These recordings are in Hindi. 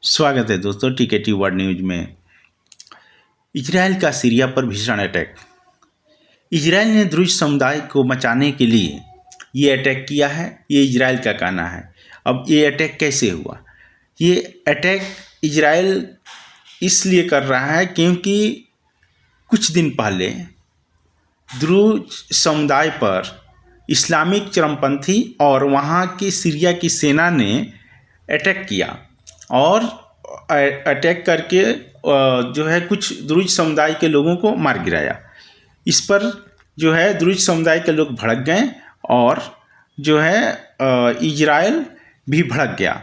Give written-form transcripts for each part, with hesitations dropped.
स्वागत है दोस्तों टीकेटी वर्ल्ड न्यूज में। इजराइल का सीरिया पर भीषण अटैक। इजराइल ने द्रुज समुदाय को बचाने के लिए ये अटैक किया है, ये इजराइल का कहना है। अब ये अटैक कैसे हुआ? ये अटैक इजराइल इसलिए कर रहा है क्योंकि कुछ दिन पहले द्रुज समुदाय पर इस्लामिक चरमपंथी और वहाँ की सीरिया की सेना ने अटैक किया और अटैक करके जो है कुछ द्रुज समुदाय के लोगों को मार गिराया। इस पर जो है द्रुज समुदाय के लोग भड़क गए और जो है इजराइल भी भड़क गया।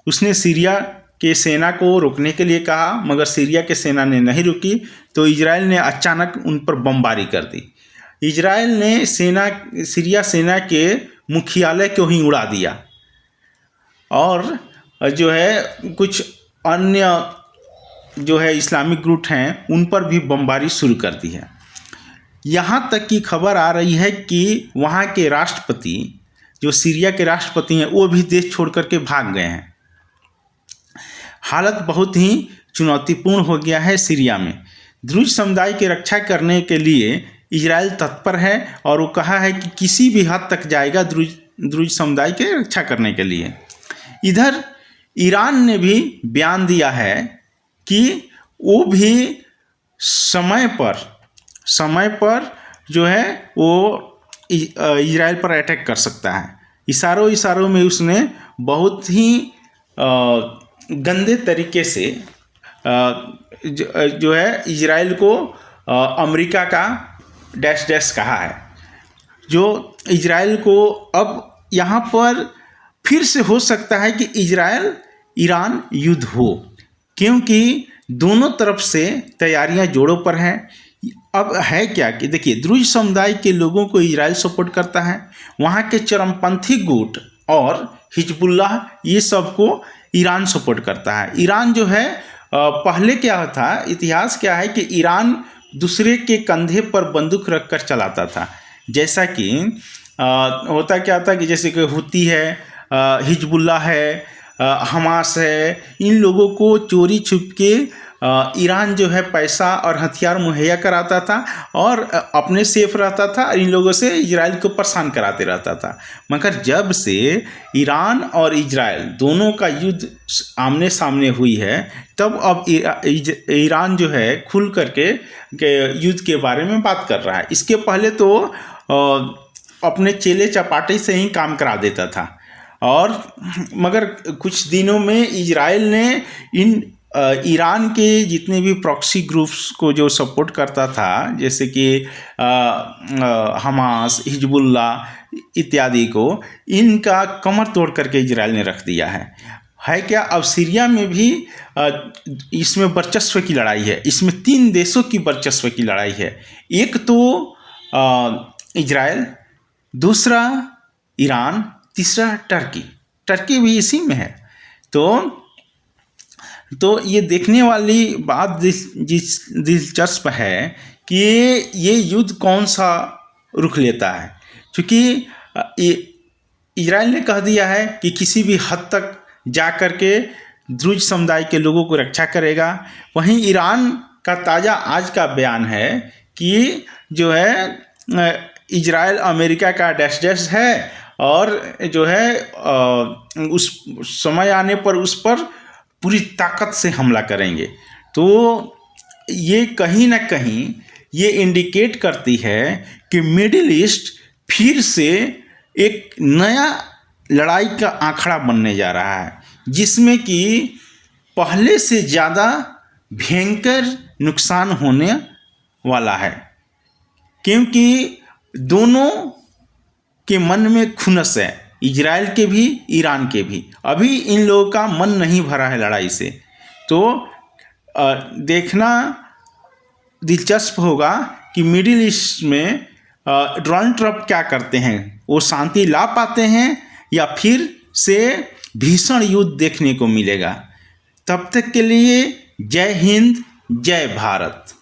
उसने सीरिया के सेना को रोकने के लिए कहा, मगर सीरिया के सेना ने नहीं रुकी तो इजराइल ने अचानक उन पर बमबारी कर दी। इजराइल ने सीरिया सेना के मुख्यालय को ही उड़ा दिया और जो है कुछ अन्य जो है इस्लामिक ग्रुप हैं उन पर भी बमबारी शुरू कर दी है। यहाँ तक की खबर आ रही है कि वहाँ के राष्ट्रपति, जो सीरिया के राष्ट्रपति हैं, वो भी देश छोड़ करके भाग गए हैं। हालत बहुत ही चुनौतीपूर्ण हो गया है सीरिया में। द्रुज समुदाय की रक्षा करने के लिए इजराइल तत्पर है और वो कहा है कि किसी भी हद तक जाएगा द्रुज समुदाय की रक्षा करने के लिए। इधर ईरान ने भी बयान दिया है कि वो भी समय पर जो है वो इजराइल पर अटैक कर सकता है। इशारों में उसने बहुत ही गंदे तरीके से जो है इजराइल को अमेरिका का डैश डैश कहा है। जो इजराइल को अब यहाँ पर फिर से हो सकता है कि इजराइल ईरान युद्ध हो, क्योंकि दोनों तरफ से तैयारियां जोरों पर हैं। अब है क्या कि देखिए, द्रुज समुदाय के लोगों को इजराइल सपोर्ट करता है, वहाँ के चरमपंथी गुट और हिजबुल्लाह ये सब को ईरान सपोर्ट करता है। ईरान जो है पहले क्या था, इतिहास क्या है कि ईरान दूसरे के कंधे पर बंदूक रख कर चलाता था। जैसा कि होता क्या था कि जैसे कि हुती है, हिजबुल्लाह है, हमास है, इन लोगों को चोरी छुप के ईरान जो है पैसा और हथियार मुहैया कराता था और अपने सेफ रहता था और इन लोगों से इजराइल को परेशान कराते रहता था। मगर जब से ईरान और इजराइल दोनों का युद्ध आमने सामने हुई है, तब अब ईरान जो है खुल करके युद्ध के बारे में बात कर रहा है। इसके पहले तो अपने चेले चपाटे से ही काम करा देता था और मगर कुछ दिनों में इजराइल ने ईरान के जितने भी प्रॉक्सी ग्रुप्स को जो सपोर्ट करता था, जैसे कि हमास, हिजबुल्लाह इत्यादि को, इनका कमर तोड़ करके इजराइल ने रख दिया है क्या? अब सीरिया में भी इसमें वर्चस्व की लड़ाई है। इसमें 3 देशों की वर्चस्व की लड़ाई है। एक तो इजराइल, दूसरा ईरान, तीसरा टर्की भी इसी में है। तो ये देखने वाली बात दिलचस्प है कि ये युद्ध कौन सा रुख लेता है, क्योंकि इजराइल ने कह दिया है कि किसी भी हद तक जा कर के द्रुज समुदाय के लोगों को रक्षा करेगा। वहीं ईरान का ताज़ा आज का बयान है कि जो है इजराइल अमेरिका का डैश डैश है और जो है उस समय आने पर उस पर पूरी ताकत से हमला करेंगे। तो ये कहीं ना कहीं ये इंडिकेट करती है कि मिडिल ईस्ट फिर से एक नया लड़ाई का आंकड़ा बनने जा रहा है, जिसमें कि पहले से ज़्यादा भयंकर नुकसान होने वाला है, क्योंकि दोनों के मन में खुन्नस है, इजराइल के भी ईरान के भी। अभी इन लोगों का मन नहीं भरा है लड़ाई से। तो देखना दिलचस्प होगा कि मिडिल ईस्ट में डोनाल्ड ट्रंप क्या करते हैं। वो शांति ला पाते हैं या फिर से भीषण युद्ध देखने को मिलेगा। तब तक के लिए जय हिंद, जय भारत।